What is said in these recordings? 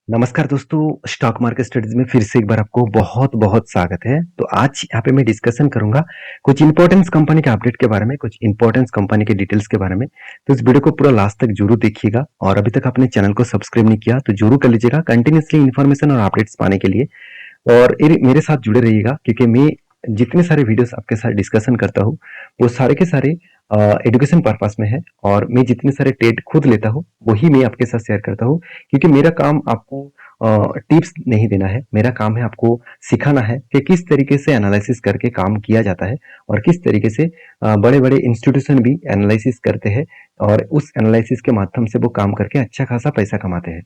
नमस्कार दोस्तों, stock market studies में फिर से एक बार आपको बहुत-बहुत स्वागत है। तो आज यहाँ पे मैं डिस्कशन करूँगा कुछ इम्पोर्टेंस कंपनी के अपडेट के बारे में, कुछ इम्पोर्टेंस कंपनी के डिटेल्स के बारे में। तो इस वीडियो को पूरा लास्ट तक ज़रूर देखिएगा और अभी तक आपने चैनल को सब्सक्राइब नहीं किया तो ज़रूर कर लीजिएगा कंटिन्यूअसली इन्फॉर्मेशन और अपडेट्स पाने के लिए। और मेरे साथ जुड़े रहिएगा क्योंकि मैं जितने सारे वीडियोस आपके साथ डिस्कशन करता हूँ वो सारे के सारे एजुकेशन पर्पस में है और मैं जितने सारे टेट खुद लेता हूँ वही मैं आपके साथ शेयर करता हूँ क्योंकि मेरा काम आपको टिप्स नहीं देना है। मेरा काम है आपको सिखाना है कि किस तरीके से एनालिसिस करके काम किया जाता है और किस तरीके से बड़े बड़े इंस्टीट्यूशन भी एनालिसिस करते हैं और उस एनालिसिस के माध्यम से वो काम करके अच्छा खासा पैसा कमाते हैं।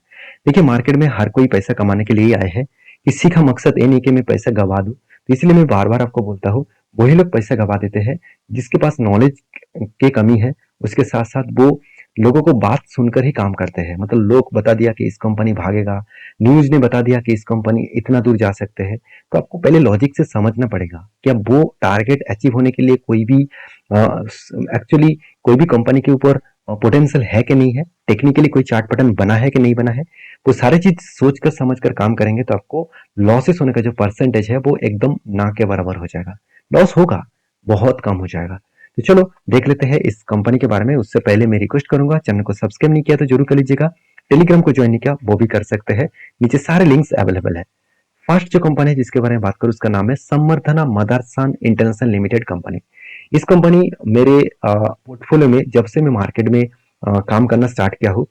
देखिए, मार्केट में हर कोई पैसा कमाने के लिए ही आए हैं। किसी का मकसद ये नहीं कि मैं पैसा गवा दूं, तो इसलिए मैं बार बार आपको बोलता हूँ वही लोग पैसा गवा देते हैं जिसके पास नॉलेज की कमी है। उसके साथ साथ वो लोगों को बात सुनकर ही काम करते हैं। मतलब लोग बता दिया कि इस कंपनी भागेगा, न्यूज ने बता दिया कि इस कंपनी इतना दूर जा सकते हैं, तो आपको पहले लॉजिक से समझना पड़ेगा कि अब वो टारगेट अचीव होने के लिए कोई भी एक्चुअली कोई भी कंपनी के ऊपर पोटेंशियल है कि नहीं है, टेक्निकली कोई चार्ट पैटर्न बना है कि नहीं बना है। वो सारी चीज सोच कर समझ कर काम करेंगे तो आपको लॉसेस होने का जो परसेंटेज है वो एकदम ना के बराबर हो जाएगा। लॉस होगा, बहुत कम हो जाएगा। तो चलो देख लेते हैं इस कंपनी के बारे में। उससे पहले मैं रिक्वेस्ट करूंगा, चैनल को सब्सक्राइब नहीं किया तो जरूर कर लीजिएगा। टेलीग्राम को ज्वाइन नहीं किया वो भी कर सकते हैं, नीचे सारे लिंक्स अवेलेबल है। फर्स्ट जो कंपनी है जिसके बारे में बात करूं उसका नाम है समर्थना मदरसन इंटरनेशनल लिमिटेड कंपनी। इस कंपनी मेरे पोर्टफोलियो में जब से मैं मार्केट में काम करना स्टार्ट किया हूँ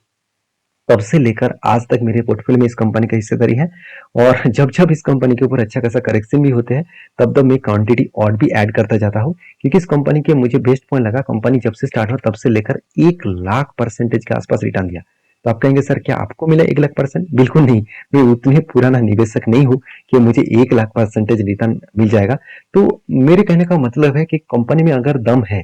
तब से लेकर आज तक मेरे पोर्टफोलियो में इस कंपनी का हिस्सेदारी है। और जब जब इस कंपनी के ऊपर अच्छा खासा करेक्शन भी होते हैं तब तब मैं क्वांटिटी और भी ऐड करता जाता हूँ क्योंकि इस कंपनी के मुझे बेस्ट पॉइंट लगा, कंपनी जब से स्टार्ट हुआ तब से लेकर 1 लाख% के आसपास रिटर्न दिया। तो आप कहेंगे सर क्या आपको मिला 1 लाख%? बिल्कुल नहीं, मैं उतने पुराना निवेशक नहीं हूँ कि मुझे 1 लाख% रिटर्न मिल जाएगा। तो मेरे कहने का मतलब है कि कंपनी में अगर दम है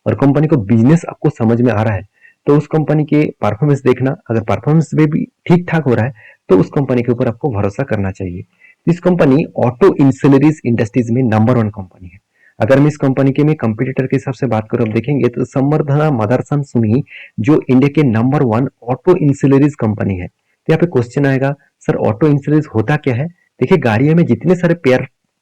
और कंपनी को बिजनेस आपको समझ में आ रहा है तो उस कंपनी के परफॉर्मेंस देखना, अगर परफॉर्मेंस में भी ठीक ठाक हो रहा है तो उस कंपनी के ऊपर आपको भरोसा करना चाहिए। इस कंपनी ऑटो इंसुलरीज इंडस्ट्रीज में नंबर 1 कंपनी है। अगर मैं इस कंपनी के में कंपटीटर के हिसाब से बात करूं, अब देखेंगे तो संवर्धना मदरसन सुमी जो इंडिया के नंबर 1 ऑटो इंसुलरीज कंपनी है। तो यहाँ पे क्वेश्चन आएगा, सर ऑटो इंसुलरीज होता क्या है? देखिए, गाड़ियों में जितने सारे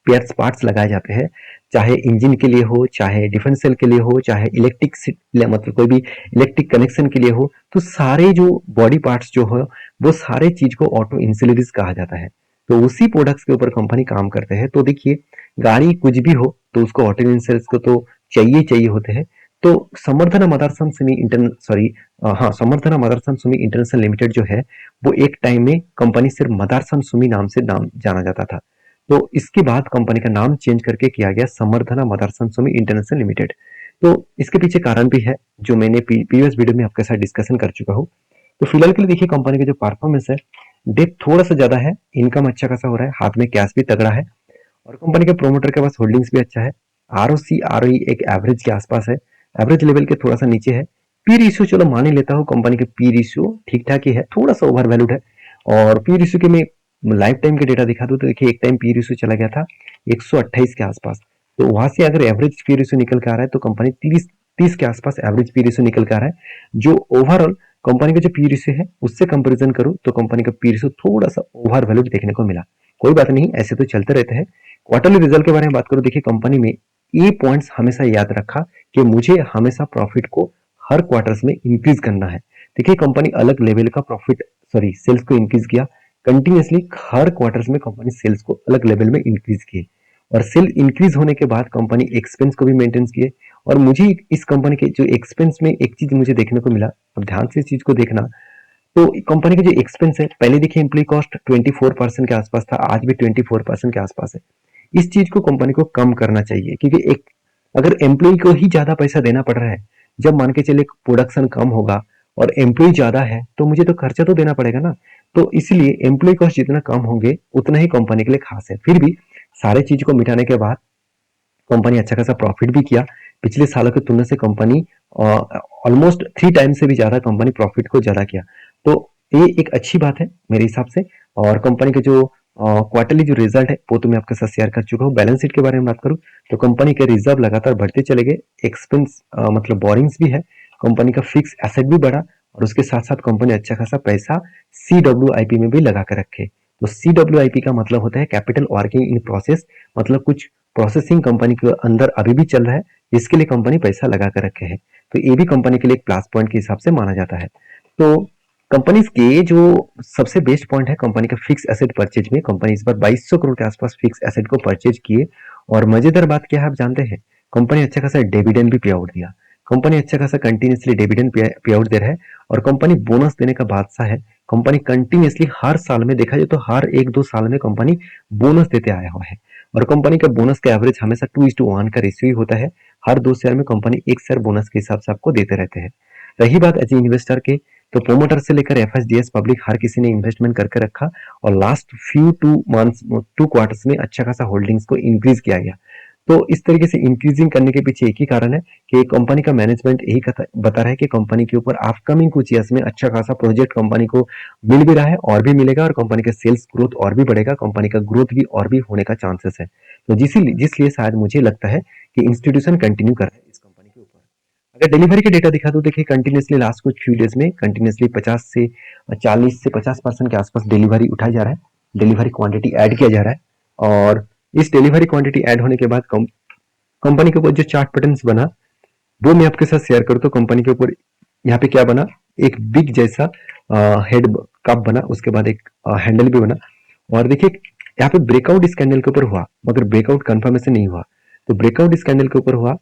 पेयर्स पार्ट्स लगाए जाते हैं, चाहे इंजन के लिए हो, चाहे डिफरेंशियल के लिए हो, चाहे इलेक्ट्रिक मतलब कोई भी इलेक्ट्रिक कनेक्शन के लिए हो, तो सारे जो बॉडी पार्ट्स जो हो वो सारे चीज को ऑटो इंसुलरीज कहा जाता है। तो उसी प्रोडक्ट्स के ऊपर कंपनी काम करते हैं। तो देखिए, गाड़ी कुछ भी हो तो उसको ऑटो इंसुलरीज को तो चाहिए चाहिए होते हैं। तो समर्थना मदरसन सुमी इंटर सॉरी हाँ, समर्थना मदरसन सुमी इंटरनेशनल लिमिटेड जो है वो एक टाइम में कंपनी सिर्फ मदरसन सुमी नाम से नाम जाना जाता था। तो इसके बाद कंपनी का नाम चेंज करके किया गया समर्थना मदरसन सुमी इंटरनेशनल लिमिटेड। तो इसके पीछे कारण भी है जो मैंने प्रीवियस वीडियो में आपके साथ डिस्कशन कर चुका हूँ। तो फिलहाल के लिए देखिए कंपनी का जो परफॉर्मेंस है, डेट थोड़ा सा ज्यादा है, इनकम अच्छा खासा हो रहा है, हाथ में कैश भी तगड़ा है और कंपनी के प्रोमोटर के पास होल्डिंग्स भी अच्छा है। आरओसी आरओई एक एवरेज के आसपास है, एवरेज लेवल के थोड़ा सा नीचे है। पी रेशियो चलो मान ही लेता हूँ, कंपनी के पी रेशियो ठीक ठाक ही है, थोड़ा सा ओवर वैल्यूड है। और पी रेशियो के मैं लाइफ टाइम के डेटा दिखा दूं तो देखिए एक टाइम पी रेशियो चला गया था 128 के आसपास। तो वहां से अगर एवरेज पी रेशियो निकल के आ रहा है तो कंपनी 30 के आसपास एवरेज पी रेशियो निकल के आ रहा है। जो ओवरऑल कंपनी का जो पी रेशियो है उससे कंपेरिजन करूं तो कंपनी का पी रेशियो थोड़ा सा ओवर वैल्यूड देखने को मिला। कोई बात नहीं, ऐसे तो चलते रहते हैं। क्वार्टरली रिजल्ट के बारे में बात करूं, देखिए कंपनी में ये पॉइंट्स हमेशा याद रखा कि मुझे हमेशा प्रॉफिट को हर क्वार्टर्स में इंक्रीज करना है। देखिए कंपनी अलग लेवल का प्रॉफिट सॉरी सेल्स को इंक्रीज किया कंटिन्यूसली, हर क्वार्टर्स में कंपनी सेल्स को अलग लेवल में इंक्रीज किए और सेल इंक्रीज होने के बाद कंपनी एक्सपेंस को भी मेंटेन किए। और मुझे इस कंपनी के जो एक्सपेंस में एक चीज मुझे देखने को मिला, अब ध्यान से इस चीज को देखना। तो कंपनी के जो एक्सपेंस है, पहले देखिए एम्प्लॉय कॉस्ट 24% के आसपास था, आज भी 24% के आसपास है। इस चीज को कंपनी को कम करना चाहिए क्योंकि एक अगर एम्प्लॉय को ही ज्यादा पैसा देना पड़ रहा है, जब मान के चले प्रोडक्शन कम होगा और एम्प्लॉय ज्यादा है तो मुझे तो खर्चा तो देना पड़ेगा ना। तो इसलिए एम्प्लॉय कॉस्ट जितना कम होंगे उतना ही कंपनी के लिए खास है। फिर भी सारे चीज को मिटाने के बाद कंपनी अच्छा खासा प्रॉफिट भी किया। पिछले सालों की तुलना से कंपनी ऑलमोस्ट 3 टाइम से भी ज्यादा कंपनी प्रॉफिट को ज्यादा किया। तो ये एक अच्छी बात है मेरे हिसाब से। और कंपनी के जो क्वार्टरली जो रिजल्ट है वो तो मैं आपके साथ शेयर कर चुका हूँ। बैलेंस शीट के बारे में बात करूँ तो कंपनी के रिजर्व लगातार बढ़ते चले गए, एक्सपेंस मतलब बोरिंग्स भी है, कंपनी का फिक्स एसेट भी बढ़ा और उसके साथ साथ कंपनी अच्छा खासा पैसा CWIP में भी लगा कर रखे। तो CWIP का मतलब होता है कैपिटल वर्किंग इन प्रोसेस, मतलब कुछ प्रोसेसिंग कंपनी के अंदर अभी भी चल रहा है, इसके लिए कंपनी पैसा लगा कर रखे है। तो ये भी कंपनी के लिए एक प्लस पॉइंट के हिसाब से माना जाता है। तो कंपनीज के जो सबसे बेस्ट पॉइंट है कंपनी का फिक्स एसेट परचेज में, कंपनी इस बार 2200 करोड़ के आसपास फिक्स एसेट को परचेज किए। और मजेदार बात क्या है आप जानते हैं, कंपनी अच्छा खासा डिविडेंड भी पे आउट दिया। कंपनी अच्छा खासा कंटिन्यूसली डिविडेंड पे आउट दे रहा है और कंपनी बोनस देने का बादशाह है। कंपनी कंटिन्यूसली हर साल में देखा जाए तो हर 1-2 साल में कंपनी बोनस देते आया हुआ है। और कंपनी का बोनस का एवरेज हमेशा 2:1 का रेशियो ही होता है। हर 2 शेयर में कंपनी 1 शेयर बोनस के हिसाब से आपको देते रहते हैं। रही बात एज इन्वेस्टर के, तो प्रोमोटर से लेकर FSDS पब्लिक हर किसी ने इन्वेस्टमेंट करके रखा और लास्ट फ्यू 2 क्वार्टर्स में अच्छा खासा होल्डिंग्स को इंक्रीज किया गया। तो इस तरीके से इंक्रीजिंग करने के पीछे एक ही कारण है कि कंपनी का मैनेजमेंट यही बता रहा है कि कंपनी के ऊपर अपकमिंग कुछ ईयर्स में अच्छा खासा प्रोजेक्ट कंपनी को मिल भी रहा है और भी मिलेगा और कंपनी का सेल्स ग्रोथ और भी बढ़ेगा, कंपनी का ग्रोथ भी और भी होने का चांसेस है। तो जिसलिए शायद मुझे लगता है कि इंस्टीट्यूशन कंटिन्यू कर रहे हैं इस कंपनी के ऊपर। अगर डिलीवरी के डेटा दिखा दो, देखिए कंटिन्यूसली लास्ट कुछ फ्यू डेज में कंटिन्यूसली 40 से 50% के आसपास डिलीवरी उठाया जा रहा है, डिलीवरी क्वांटिटी ऐड किया जा रहा है। और इस डिलीवरी क्वांटिटी ऐड होने के बाद कंपनी के ऊपर जो चार्ट पैटर्न्स बना वो मैं आपके साथ शेयर करूँ तो कंपनी के ऊपर यहाँ पे क्या बना, एक बिग जैसा हेड कप बना, उसके बाद एक हैंडल भी बना। और देखिए यहाँ पे ब्रेकआउट इस कैंडल के ऊपर हुआ मगर ब्रेकआउट कंफर्मेशन नहीं हुआ। तो ब्रेकआउट इस कैंडल के ऊपर हुआ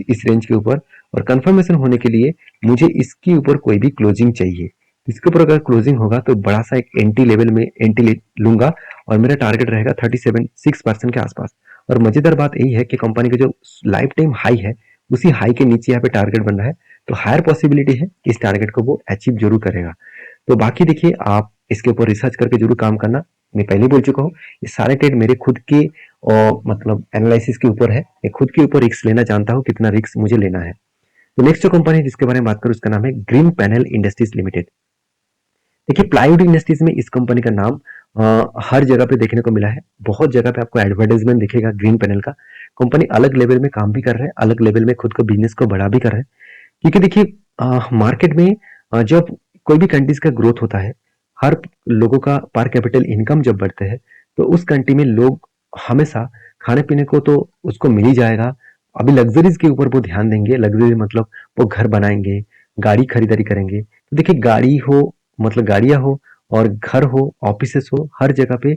इस रेंज के ऊपर, और कंफर्मेशन होने के लिए मुझे इसके ऊपर कोई भी क्लोजिंग चाहिए। इसके ऊपर अगर क्लोजिंग होगा तो बड़ा सा एक एंटी लेवल में एंटी लूंगा और मेरा टारगेट रहेगा 37.6% के आसपास। और मजेदार बात यही है कि कंपनी का जो लाइफ टाइम हाई है उसी हाई के नीचे यहाँ पे टारगेट बन रहा है, तो हायर पॉसिबिलिटी है कि इस टारगेट को वो अचीव जरूर करेगा। तो बाकी देखिए आप इसके ऊपर रिसर्च करके जरूर काम करना। मैं पहले बोल चुका हूँ ये सारे ट्रेड मेरे खुद के मतलब एनालिसिस के ऊपर है, मैं खुद के ऊपर रिस्क लेना जानता हूँ कितना रिस्क मुझे लेना है। तो नेक्स्ट जो कंपनी जिसके बारे में बात करूँ उसका नाम है ग्रीन पैनल इंडस्ट्रीज लिमिटेड। देखिए प्लाईवुड इंडस्ट्रीज में इस कंपनी का नाम हर जगह पे देखने को मिला है, बहुत जगह पे आपको एडवर्टाइजमेंट दिखेगा ग्रीन पैनल का। कंपनी अलग लेवल में काम भी कर रहे हैं, अलग लेवल में खुद को बिजनेस को बढ़ा भी कर रहे हैं। क्योंकि देखिए मार्केट में जब कोई भी कंट्रीज का ग्रोथ होता है, हर लोगों का पर कैपिटल इनकम जब बढ़ते हैं तो उस कंट्री में लोग हमेशा खाने पीने को तो उसको मिल ही जाएगा। अभी लग्जरीज के ऊपर वो ध्यान देंगे, लग्जरी मतलब वो घर बनाएंगे, गाड़ी खरीदारी करेंगे। तो देखिए गाड़ी हो मतलब गाड़ियां हो और घर हो ऑफिसेस हो, हर जगह पे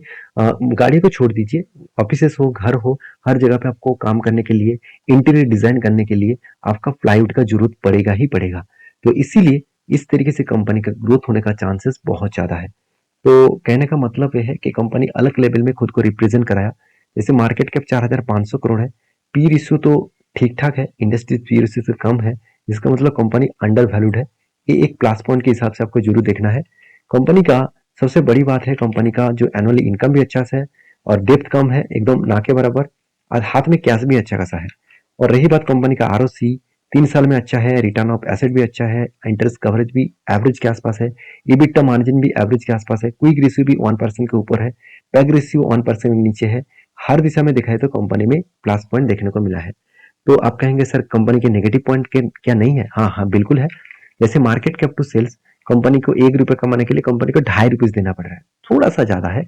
गाड़ी को छोड़ दीजिए, ऑफिसेस हो घर हो, हर जगह पे आपको काम करने के लिए इंटीरियर डिजाइन करने के लिए आपका प्लाईवुड का जरूरत पड़ेगा ही पड़ेगा। तो इसीलिए इस तरीके से कंपनी का ग्रोथ होने का चांसेस बहुत ज्यादा है। तो कहने का मतलब यह है कि कंपनी अलग लेवल में खुद को रिप्रेजेंट कराया। जैसे मार्केट कैप 4500 करोड़ है, पी रेशियो तो ठीक ठाक है, इंडस्ट्री पी रेशियो से कम है, जिसका मतलब कंपनी अंडर वैल्यूड है। ये एक प्लस पॉइंट के हिसाब से आपको जरूर देखना है। कंपनी का सबसे बड़ी बात है कंपनी का जो एनुअली इनकम भी अच्छा सा है और डेप्थ कम है, एकदम ना के बराबर, और हाथ में कैश भी अच्छा खासा है। और रही बात कंपनी का ROC 3 साल में अच्छा है, रिटर्न ऑफ एसेट भी अच्छा है, इंटरेस्ट कवरेज भी एवरेज के आसपास है, EBITDA मार्जिन भी एवरेज के आसपास है, क्विक रेशियो भी 1% के ऊपर है, पैग रेशियो 1% के नीचे है। हर दिशा में देखा है तो कंपनी में प्लस पॉइंट देखने को मिला है। तो आप कहेंगे सर कंपनी के नेगेटिव पॉइंट के क्या नहीं है? हाँ हाँ बिल्कुल है। जैसे market cap to sales, company को 1 रुपए कमाने के लिए कंपनी को 2.5 रुपीज देना पड़ रहा है, थोड़ा सा ज्यादा है।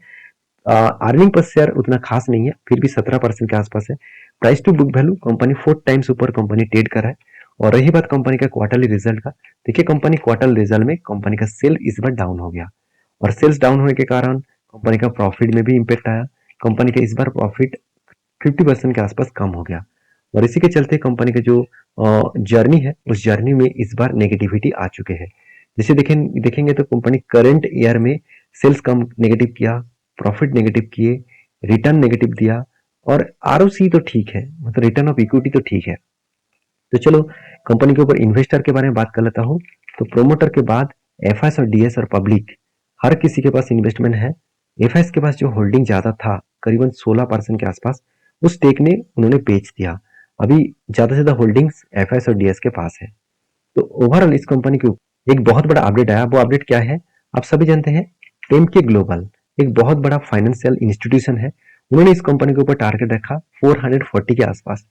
अर्निंग पर शेयर उतना खास नहीं है, फिर भी 17% के आसपास है। Price to book value company 4 times ऊपर कंपनी ट्रेड कर रहा है। और रही बात कंपनी का क्वार्टरली रिजल्ट का, देखिए कंपनी क्वार्टर रिजल्ट में कंपनी का सेल इस बार डाउन हो गया और सेल्स डाउन होने के कारण कंपनी का प्रॉफिट में भी इम्पेक्ट आया। कंपनी का इस बार प्रॉफिट 50% के आसपास कम हो गया और इसी के चलते कंपनी का जो जर्नी है उस जर्नी में इस बार नेगेटिविटी आ चुके हैं। जैसे देखेंगे तो कंपनी करंट ईयर में सेल्स कम नेगेटिव किया, प्रॉफिट नेगेटिव किए, रिटर्न नेगेटिव दिया और ROC तो ठीक है, मतलब रिटर्न ऑफ इक्विटी तो ठीक है। तो चलो कंपनी के ऊपर इन्वेस्टर के बारे में बात कर लेता हूँ। तो प्रोमोटर के बाद FIs और DS और पब्लिक हर किसी के पास इन्वेस्टमेंट है। FIs के पास जो होल्डिंग ज्यादा था करीबन 16% के आसपास, उस स्टेक ने उन्होंने बेच दिया। अभी ज्यादा से ज्यादा होल्डिंग्स FIs और DS के पास है। तो ओवरऑल इस कंपनी के ऊपर एक बहुत बड़ा अपडेट आया। वो अपडेट क्या है आप सभी जानते हैं, टेमके ग्लोबल एक बहुत बड़ा फाइनेंशियल इंस्टीट्यूशन है, उन्होंने इस कंपनी के ऊपर टारगेट रखा 440 के आसपास।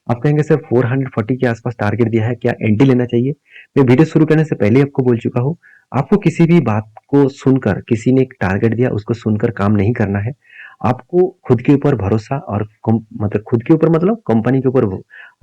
आप कहेंगे सर 440 के आसपास टारगेट दिया है, क्या एंट्री लेना चाहिए? मैं वीडियो शुरू करने से पहले आपको बोल चुका हूँ, आपको किसी भी बात को सुनकर, किसी ने एक टारगेट दिया उसको सुनकर काम नहीं करना है। आपको खुद के ऊपर भरोसा और मतलब खुद के ऊपर मतलब कंपनी के ऊपर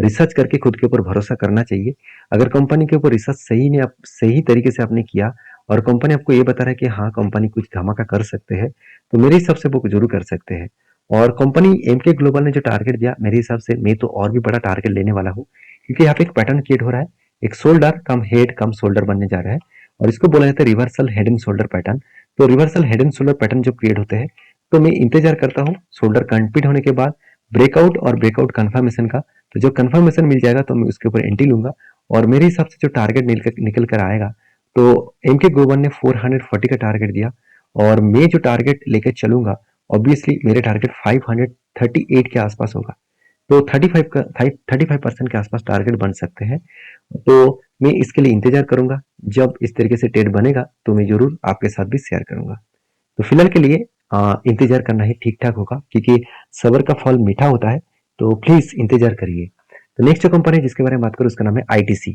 रिसर्च करके खुद के ऊपर भरोसा करना चाहिए। अगर कंपनी के ऊपर रिसर्च सही तरीके से आपने किया और कंपनी आपको ये बता रहा है कि हाँ कंपनी कुछ धमाका कर सकते हैं, तो मेरे हिसाब से वो जरूर कर सकते हैं। और कंपनी एमके ग्लोबल ने जो टारगेट दिया, मेरे हिसाब से मैं तो और भी बड़ा टारगेट लेने वाला हूँ, क्योंकि यहाँ पे एक पैटर्न क्रिएट हो रहा है, एक shoulder cum head cum shoulder बनने जा रहा है और इसको बोला जाता है reversal head and shoulder pattern. तो reversal head and shoulder pattern जो क्रिएट होते हैं, तो मैं इंतजार करता हूँ शोल्डर कंप्लीट होने के बाद ब्रेकआउट और ब्रेकआउट कंफर्मेशन का। तो जो कंफर्मेशन मिल जाएगा तो मैं उसके ऊपर एंट्री लूंगा और मेरे हिसाब से जो टारगेट निकल कर आएगा, तो एमके ग्लोबल ने 440 का टारगेट दिया और मैं जो टारगेट लेकर चलूंगा, ऑब्वियसली मेरे टारगेट 538 के आसपास होगा। तो 35% के आसपास टारगेट बन सकते हैं। तो मैं इसके लिए इंतजार करूंगा, जब इस तरीके से ट्रेड बनेगा तो मैं जरूर आपके साथ भी शेयर करूंगा। तो फिलहाल के लिए इंतजार करना ही ठीक ठाक होगा, क्योंकि सबर का फल मीठा होता है। तो प्लीज इंतजार करिए। तो नेक्स्ट जो कंपनी जिसके बारे में बात करूं उसका नाम है आईटीसी।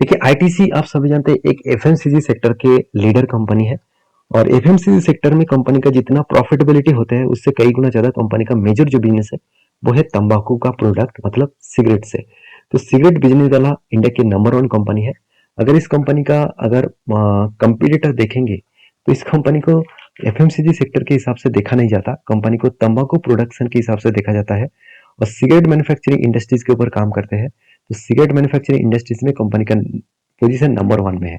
देखिए आईटीसी आप सभी जानते हैं एक एफएमसीजी सेक्टर के लीडर कंपनी है और एफएमसीजी सेक्टर में कंपनी का जितना प्रॉफिटेबिलिटी होता है उससे कई गुना ज्यादा कंपनी का मेजर जो बिजनेस है वो है तंबाकू का प्रोडक्ट मतलब सिगरेट से। तो सिगरेट बिजनेस वाला इंडिया की नंबर 1 कंपनी है। अगर इस कंपनी का अगर कंपटीटर देखेंगे तो इस कंपनी को एफएमसीजी सेक्टर के हिसाब से देखा नहीं जाता, कंपनी को तंबाकू प्रोडक्शन के हिसाब से देखा जाता है और सिगरेट मैन्युफैक्चरिंग इंडस्ट्रीज के ऊपर काम करते हैं। तो सिगरेट मैन्युफैक्चरिंग इंडस्ट्रीज में कंपनी का पोजीशन नंबर 1 में है।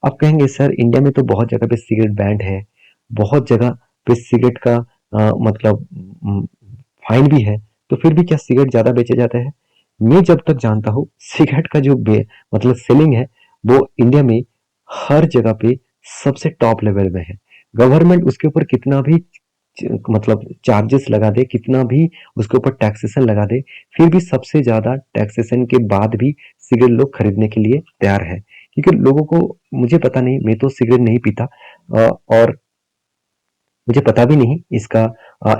आप कहेंगे सर इंडिया में तो बहुत जगह पे सिगरेट बैंड है, बहुत जगह पे सिगरेट का मतलब फाइन भी है, तो फिर भी क्या सिगरेट ज्यादा बेचे जाते हैं? मैं जब तक जानता हूँ सिगरेट का जो मतलब सेलिंग है वो इंडिया में हर जगह पे सबसे टॉप लेवल में है। गवर्नमेंट उसके ऊपर कितना भी मतलब चार्जेस लगा दे, कितना भी उसके ऊपर टैक्सेशन लगा दे, फिर भी सबसे ज्यादा टैक्सेशन के बाद भी सिगरेट लोग खरीदने के लिए तैयार है, क्योंकि लोगों को, मुझे पता नहीं, मैं तो सिगरेट नहीं पीता और मुझे पता भी नहीं इसका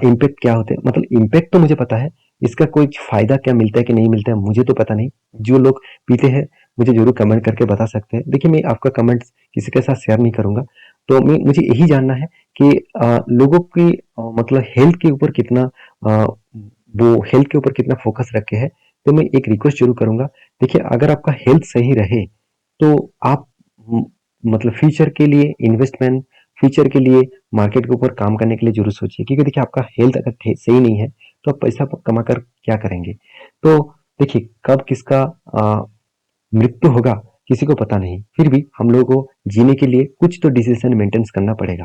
इम्पैक्ट क्या होते हैं। मतलब इम्पैक्ट तो मुझे पता है, इसका कोई फायदा क्या मिलता है कि नहीं मिलता है मुझे तो पता नहीं। जो लोग पीते हैं मुझे जरूर कमेंट करके बता सकते हैं। देखिए मैं आपका कमेंट किसी के साथ शेयर नहीं करूंगा। तो मैं मुझे यही जानना है कि लोगों की मतलब हेल्थ के ऊपर कितना वो हेल्थ के ऊपर कितना फोकस रखे है। तो मैं एक रिक्वेस्ट जरूर करूंगा, देखिए अगर आपका हेल्थ सही रहे तो आप मतलब फ्यूचर के लिए इन्वेस्टमेंट, फ्यूचर के लिए मार्केट के ऊपर काम करने के लिए जरूर सोचिए, क्योंकि देखिए आपका हेल्थ अगर सही नहीं है तो आप पैसा कमा कर क्या करेंगे? तो देखिए कब किसका मृत्यु होगा किसी को पता नहीं, फिर भी हम लोगों को जीने के लिए कुछ तो डिसीजन मेंटेन करना पड़ेगा।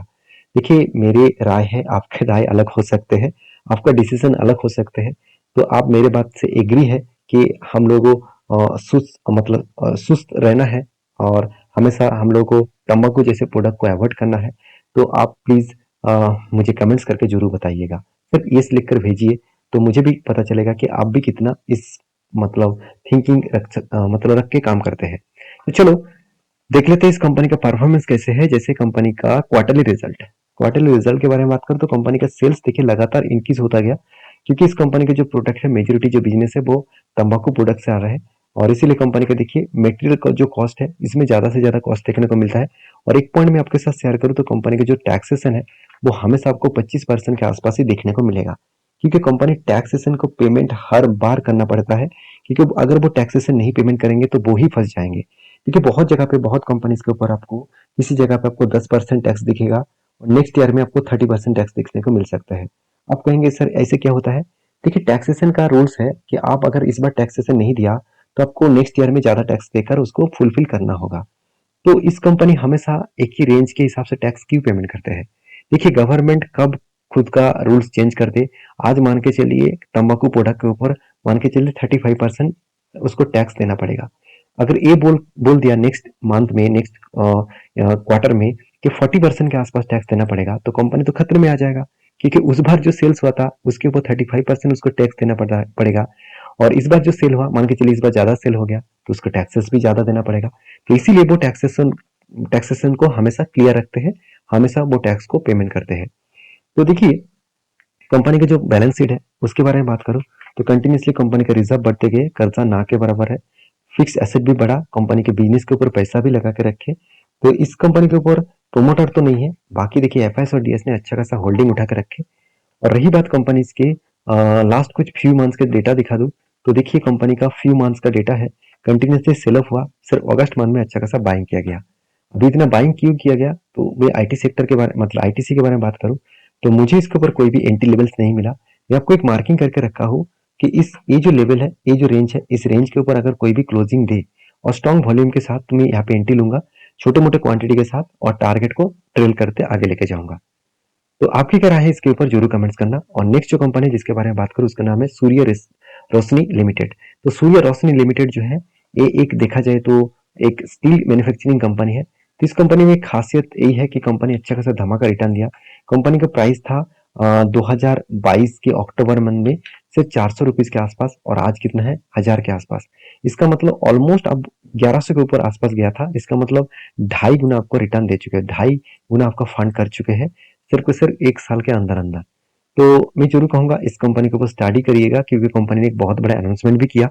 देखिए मेरे राय है, आपके राय अलग हो सकते हैं, आपका डिसीजन अलग हो सकते हैं। तो आप मेरे बात से एग्री है कि हम लोगों को सुस्त रहना है और हमेशा हम लोग को तंबाकू जैसे प्रोडक्ट को अवॉइड करना है। तो आप प्लीज मुझे कमेंट्स करके जरूर बताइएगा, सिर्फ यस लिख कर भेजिए, तो मुझे भी पता चलेगा कि आप भी कितना इस मतलब थिंकिंग मतलब रख के काम करते हैं। तो चलो देख लेते हैं इस कंपनी का परफॉर्मेंस कैसे है। जैसे कंपनी का क्वार्टरली रिजल्ट, क्वार्टरली रिजल्ट के बारे में बात करें तो कंपनी का सेल्स देखिए लगातार इंक्रीज होता गया, क्योंकि इस कंपनी के जो प्रोडक्ट है मेजोरिटी जो बिजनेस है वो तंबाकू प्रोडक्ट से आ रहा है और इसीलिए कंपनी का देखिए मेटेरियल का जो कॉस्ट है इसमें ज्यादा से ज्यादा कॉस्ट देखने को मिलता है। और एक पॉइंट में आपके साथ शेयर करूँ तो कंपनी का जो टैक्सेशन है वो हमेशा आपको 25% के आसपास ही देखने को मिलेगा, क्योंकि कंपनी टैक्सेशन को पेमेंट हर बार करना पड़ता है, क्योंकि अगर वो टैक्सेशन नहीं पेमेंट करेंगे तो वो ही फंस जाएंगे। क्योंकि बहुत जगह पे बहुत कंपनीज के ऊपर आपको किसी जगह पे आपको 10% टैक्स दिखेगा और नेक्स्ट ईयर में आपको 30% टैक्स देखने को मिल सकता है। आप कहेंगे सर ऐसे क्या होता है? देखिए टैक्सेशन का रूल्स है कि आप अगर इस बार टैक्सेशन नहीं दिया तो आपको नेक्स्ट ईयर में ज्यादा टैक्स देकर उसको फुलफिल करना होगा। तो इस कंपनी हमेशा एक ही रेंज के हिसाब से टैक्स क्यों पेमेंट करते हैं? देखिए गवर्नमेंट कब खुद का रूल्स चेंज कर दे, आज मान के चलिए तंबाकू प्रोडक्ट के ऊपर मान के चलिए 35% उसको टैक्स देना पड़ेगा। अगर ये बोल बोल दिया नेक्स्ट मंथ में, नेक्स्ट क्वार्टर में कि 40% के आसपास टैक्स देना पड़ेगा, तो कंपनी तो खतरे में आ जाएगा, क्योंकि उस बार जो सेल्स हुआ था उसके ऊपर 35% उसको टैक्स देना पड़ेगा और इस बार जो सेल हुआ मान के चलिए इस बार ज्यादा सेल हो गया तो उसको टैक्सेस भी ज्यादा देना पड़ेगा। तो इसीलिए वो टैक्सेशन को हमेशा क्लियर रखते हैं, हमेशा वो टैक्स को पेमेंट करते हैं। तो देखिए कंपनी का जो बैलेंस शीट है उसके बारे में बात करूं तो कंटिन्यूसली कंपनी का रिजर्व बढ़ते गए, कर्जा ना के बराबर है, फिक्स एसेट भी बढ़ा, कंपनी के बिजनेस के ऊपर पैसा भी लगा के रखे। तो इस कंपनी के ऊपर प्रोमोटर तो नहीं है, बाकी देखिए एफएस और डीएस ने अच्छा खासा होल्डिंग उठा के रखे। और रही बात कंपनी के लास्ट कुछ फ्यू मंथ्स के डेटा दिखा दूं, तो देखिए कंपनी का फ्यू मंथ्स का डेटा है, कंटिन्यूसली सेल ऑफ हुआ, सिर्फ अगस्त मंथ में अच्छा खासा बाइंग किया गया। अभी इतना बाइंग क्यों किया गया, तो मैं आईटी सेक्टर के बारे मतलब आईटीसी के बारे में बात करूं, तो मुझे इसके ऊपर कोई भी एंट्री लेवल्स नहीं मिला। मैं आपको एक मार्किंग करके रखा हूं कि इस ये जो लेवल है, ये जो रेंज है, इस रेंज के ऊपर अगर कोई भी क्लोजिंग दे और स्ट्रॉन्ग वॉल्यूम के साथ, तो मैं यहाँ पे एंट्री लूंगा छोटे मोटे क्वांटिटी के साथ, और टारगेट को ट्रेल करते आगे लेके जाऊंगा। तो आपकी क्या राय है इसके ऊपर जरूर कमेंट्स करना। और नेक्स्ट जो कंपनी जिसके बारे में बात करूं, उसका नाम है सूर्य रोशनी लिमिटेड। तो सूर्य रोशनी लिमिटेड जो है, ये एक देखा जाए तो एक स्टील मैन्युफैक्चरिंग कंपनी है। तो इस कंपनी में एक खासियत यही है कि कंपनी अच्छा खासा धमाका रिटर्न दिया। कंपनी का प्राइस था 2022 के अक्टूबर मंथ में सिर्फ 400 रुपीज के आसपास, और आज कितना है, 1000 के आसपास। इसका मतलब ऑलमोस्ट अब 1100 के ऊपर आसपास गया था। इसका मतलब 2.5 गुना आपको रिटर्न दे चुके हैं, 2.5 गुना आपका फंड कर चुके हैं सिर्फ और सिर्फ 1 साल के अंदर अंदर। तो मैं जरूर कहूंगा इस कंपनी के ऊपर स्टडी करिएगा, क्योंकि कंपनी ने एक बहुत बड़ा अनाउंसमेंट भी किया,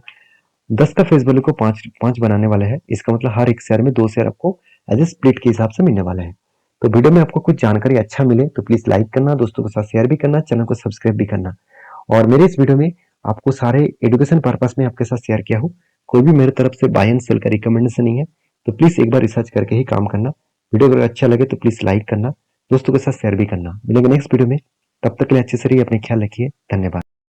10 का फेस वैल्यू को 5 बनाने वाले हैं। इसका मतलब हर एक शेयर में 2 शेयर आपको एज ए स्प्लिट के हिसाब से मिलने वाले हैं। तो वीडियो में आपको कुछ जानकारी अच्छा मिले तो प्लीज लाइक करना, दोस्तों के साथ शेयर भी करना, चैनल को सब्सक्राइब भी करना। और मेरे इस वीडियो में आपको सारे एजुकेशन पर्पस में आपके साथ शेयर किया हूँ, कोई भी मेरे तरफ से बाय एंड सेल का रिकमेंडेशन नहीं है। तो प्लीज एक बार रिसर्च करके ही काम करना। वीडियो अगर अच्छा लगे तो प्लीज लाइक करना, दोस्तों के साथ शेयर भी करना। मिलेंगे नेक्स्ट वीडियो में, तब तक के लिए अच्छे से रहिए, अपने ख्याल रखिए, धन्यवाद।